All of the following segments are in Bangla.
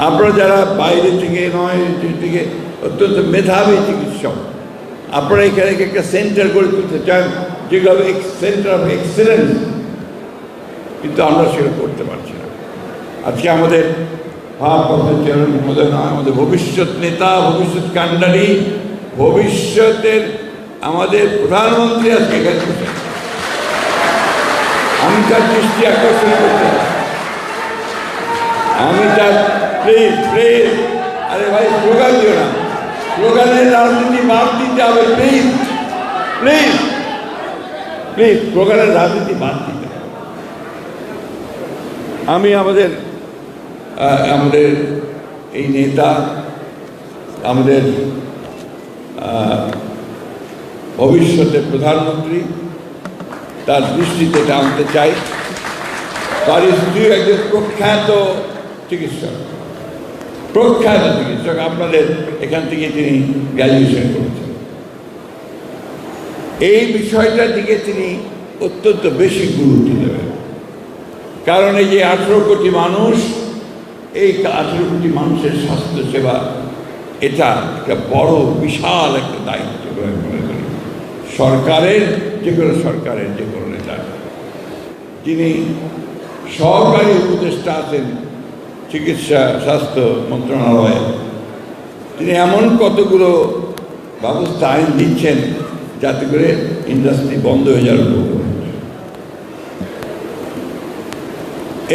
আপনারা যারা বাইরে থেকে নয় থেকে অত্যন্ত মেধাবী চিকিৎসক, আপনারা এখানে একটা সেন্টার গড়ে তুলতে চান, যেগুলো সেন্টার অফ এক্সেলেন্স, কিন্তু আমরা সেটা করতে পারছি না। আজকে আমাদের ভারপ্রাপ্ত চেয়ারম্যান মহোদয় নয়, আমাদের ভবিষ্যৎ নেতা, ভবিষ্যৎ কাণ্ডারি, ভবিষ্যতের আমাদের প্রধানমন্ত্রী আজকে এখানে বসে। আমি তার দৃষ্টি আকর্ষণ করতে চাই, আমি তার প্লিজ প্লিজ, আরে ভাই স্লোগান দিও না, স্লোগানের রাজনীতি বাদ দিতে হবে, প্লিজ প্লিজ প্লিজ, স্লোগানের রাজনীতি বাদ দিতে হবে। আমি আমাদের এই নেতা, আমাদের ভবিষ্যতের প্রধানমন্ত্রী, তার দৃষ্টিতে টানতে চাই। তার স্ত্রী একজন প্রখ্যাত চিকিৎসক, আপনাদের এখান থেকে তিনি গ্র্যাজুয়েশন করেছেন। এই বিষয়টার দিকে তিনি অত্যন্ত বেশি গুরুত্ব দেবেন, কারণ এই যে 18 কোটি মানুষ, এই 18 কোটি মানুষের স্বাস্থ্যসেবা, এটা একটা বড় বিশাল একটা দায়িত্ব বলে মনে করি সরকারের, যে কোনো নেতা। যিনি সহকারী উপদেষ্টা আছেন চিকিৎসা স্বাস্থ্য মন্ত্রণালয়ে, তিনি এমন কতগুলো ব্যবস্থা আইন দিচ্ছেন যাতে করে ইন্ডাস্ট্রি বন্ধ হয়ে যাওয়ার লোক।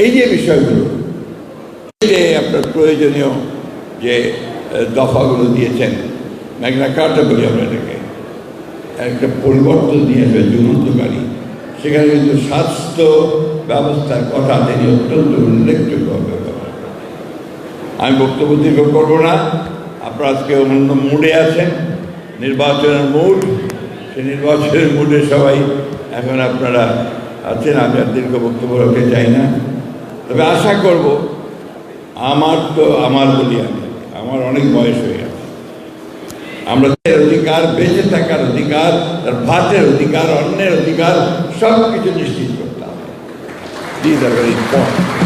এই যে বিষয়গুলো, যে আপনার প্রয়োজনীয় যে দফাগুলো দিয়েছেন, ম্যাগনা কার্টা বলি আমরা এটাকে, একটা পরিবর্তন নিয়েছে যুগান্তকারী, সেখানে কিন্তু স্বাস্থ্য ব্যবস্থার কথা তিনি অত্যন্ত উল্লেখযোগ্য ব্যাপার। আমি বক্তব্য দীর্ঘ করবো না, আপনারা আজকে অন্য মুডে আছেন, নির্বাচনের মুড, সেই নির্বাচনের মুডে সবাই এখন আপনারা আছেন। আমি আর দীর্ঘ বক্তব্য রাখতে চাই না, তবে আশা করব, আমার বলি আমার অনেক বয়স হয়ে গেছে, আমরা অধিকার, বেঁচে থাকার অধিকার, তার ভাতের অধিকার, অন্যের অধিকার, সব কিছু নিশ্চিত করতে হবে। These are very important.